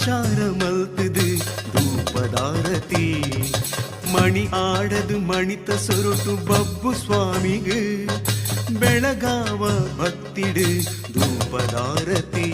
ಆಚಾರ ಮಲ್ತದು ಧೂಪದಾರತಿ ಮಣಿ ಆಡದು ಮಣಿತ ಸೊರಟು ಬಬ್ಬು ಸ್ವಾಮಿಗೆ ಬೆಳಗಾವ ಭಕ್ತಿಡು ಧೂಪದಾರತಿ